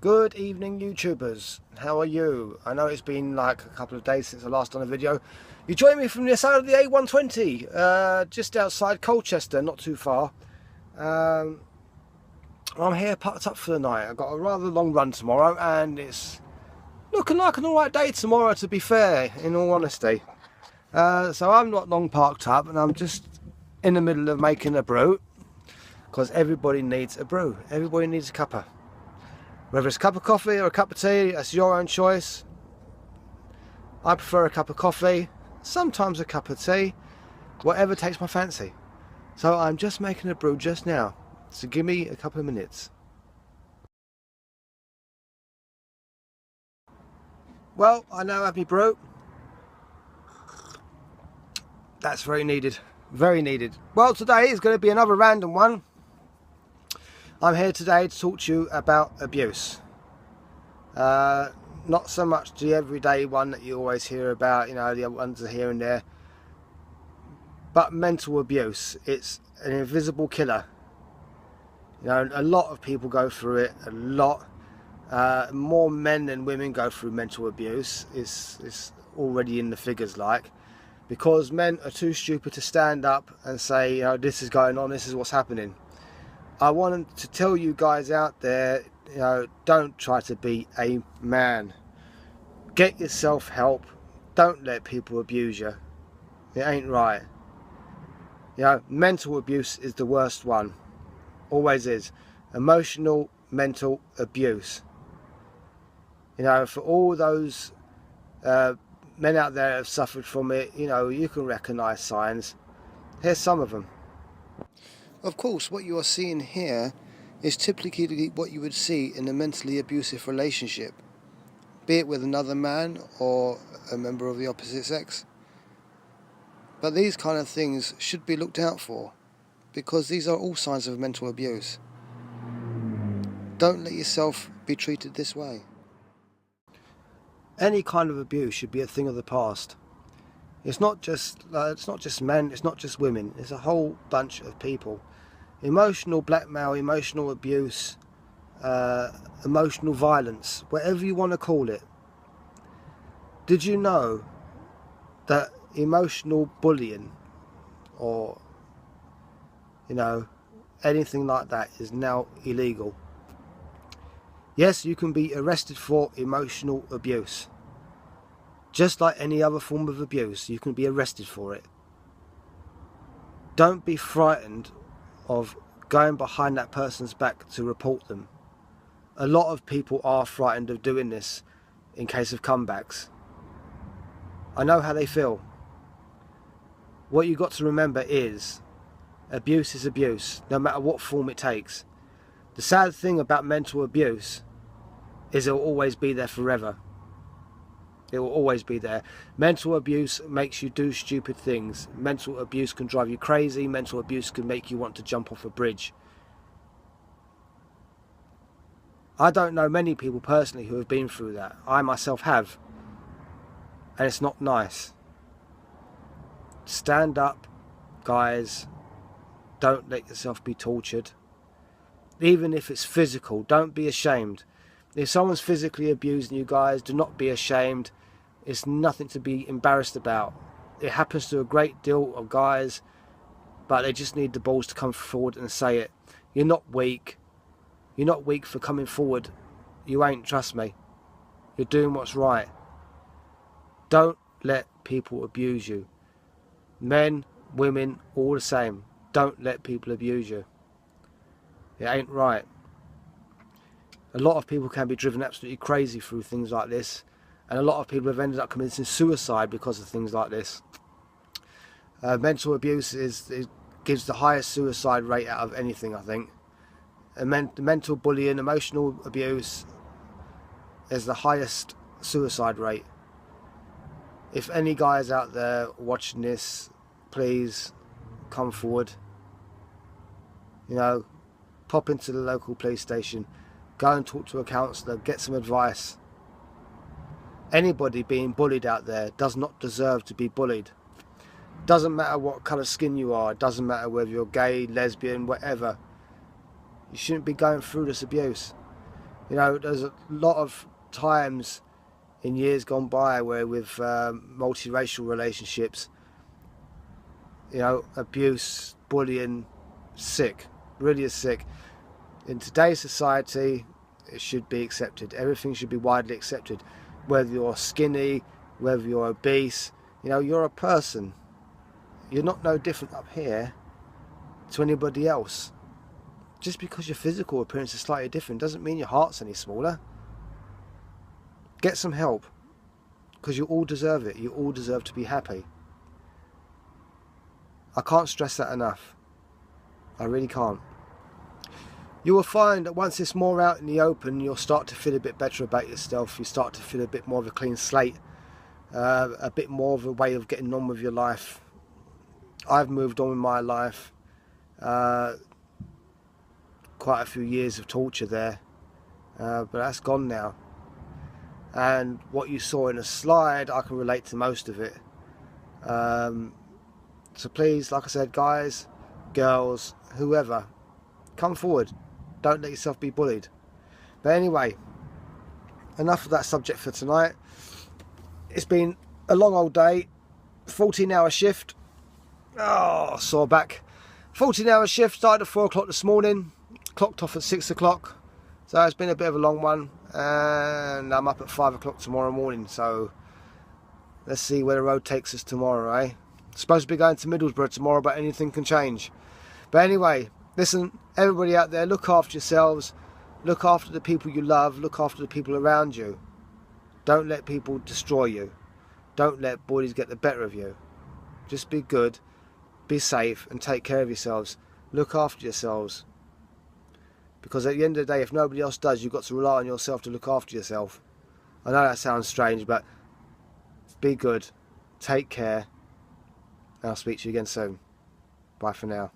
Good evening, YouTubers. How are you? I know it's been like a couple of days since I last done a video. You join me from the side of the A120, just outside Colchester, not too far. I'm here packed up for the night. I've got a rather long run tomorrow, and it's looking like an alright day tomorrow, to be fair, in all honesty. So I'm not long parked up, and I'm just in the middle of making a brew, because everybody needs a brew. Everybody needs a cuppa. Whether it's a cup of coffee or a cup of tea, that's your own choice. I prefer a cup of coffee, sometimes a cup of tea, whatever takes my fancy. So I'm just making a brew just now, so give me a couple of minutes. Well, I now have my brew. That's very needed, very needed. Well, today is going to be another random one. I'm here today to talk to you about abuse. Not so much the everyday one that you always hear about, you know, the other ones are here and there. But mental abuse, it's an invisible killer. You know, a lot of people go through it, a lot. More men than women go through mental abuse. It's already in the figures, like. Because men are too stupid to stand up and say, you know, this is going on, this is what's happening. I wanted to tell you guys out there, you know, don't try to be a man. Get yourself help. Don't let people abuse you. It ain't right. You know, mental abuse is the worst one. Always is. Emotional, mental abuse. You know, for all those men out there that have suffered from it, you know, you can recognise signs. Here's some of them. Of course, what you are seeing here is typically what you would see in a mentally abusive relationship, be it with another man or a member of the opposite sex. But these kind of things should be looked out for, because these are all signs of mental abuse. Don't let yourself be treated this way. Any kind of abuse should be a thing of the past. It's not just men, it's not just women, it's a whole bunch of people. Emotional blackmail, emotional abuse, emotional violence, whatever you want to call it. Did you know that emotional bullying, or, you know, anything like that is now illegal? Yes, you can be arrested for emotional abuse. Just like any other form of abuse, you can be arrested for it. Don't be frightened of going behind that person's back to report them. A lot of people are frightened of doing this in case of comebacks. I know how they feel. What you've got to remember is abuse, no matter what form it takes. The sad thing about mental abuse is it will always be there forever. It will always be there. Mental abuse makes you do stupid things. Mental abuse can drive you crazy. Mental abuse can make you want to jump off a bridge. I don't know many people personally who have been through that. I myself have. And it's not nice. Stand up, guys. Don't let yourself be tortured. Even if it's physical, don't be ashamed. If someone's physically abusing you guys, do not be ashamed. It's nothing to be embarrassed about. It happens to a great deal of guys, but they just need the balls to come forward and say it. You're not weak. You're not weak for coming forward. You ain't, trust me. You're doing what's right. Don't let people abuse you. Men, women, all the same. Don't let people abuse you. It ain't right. A lot of people can be driven absolutely crazy through things like this, and a lot of people have ended up committing suicide because of things like this. Mental abuse gives the highest suicide rate out of anything, I think. Mental bullying, emotional abuse is the highest suicide rate. If any guys out there watching this, please come forward. You know, pop into the local police station. Go and talk to a counsellor, get some advice. Anybody being bullied out there does not deserve to be bullied. Doesn't matter what colour skin you are, doesn't matter whether you're gay, lesbian, whatever. You shouldn't be going through this abuse. You know, there's a lot of times in years gone by where with multiracial relationships, you know, abuse, bullying, sick, really is sick. In today's society, it should be accepted. Everything should be widely accepted. Whether you're skinny, whether you're obese, you know, you're a person. You're not no different up here to anybody else. Just because your physical appearance is slightly different doesn't mean your heart's any smaller. Get some help, because you all deserve it. You all deserve to be happy. I can't stress that enough. I really can't. You will find that once it's more out in the open, you'll start to feel a bit better about yourself. You start to feel a bit more of a clean slate, a bit more of a way of getting on with your life. I've moved on with my life. Quite a few years of torture there, but that's gone now. And what you saw in a slide, I can relate to most of it. So please, like I said, guys, girls, whoever, come forward. Don't let yourself be bullied. But anyway, enough of that subject for tonight. It's been a long old day, 14-hour shift. Oh, sore back. 14-hour shift, started at 4 o'clock this morning, clocked off at 6 o'clock. So it's been a bit of a long one, and I'm up at 5 o'clock tomorrow morning. So let's see where the road takes us tomorrow, eh? Supposed to be going to Middlesbrough tomorrow, but anything can change. But anyway, listen, everybody out there, look after yourselves, look after the people you love, look after the people around you. Don't let people destroy you. Don't let bullies get the better of you. Just be good, be safe, and take care of yourselves. Look after yourselves. Because at the end of the day, if nobody else does, you've got to rely on yourself to look after yourself. I know that sounds strange, but be good, take care, and I'll speak to you again soon. Bye for now.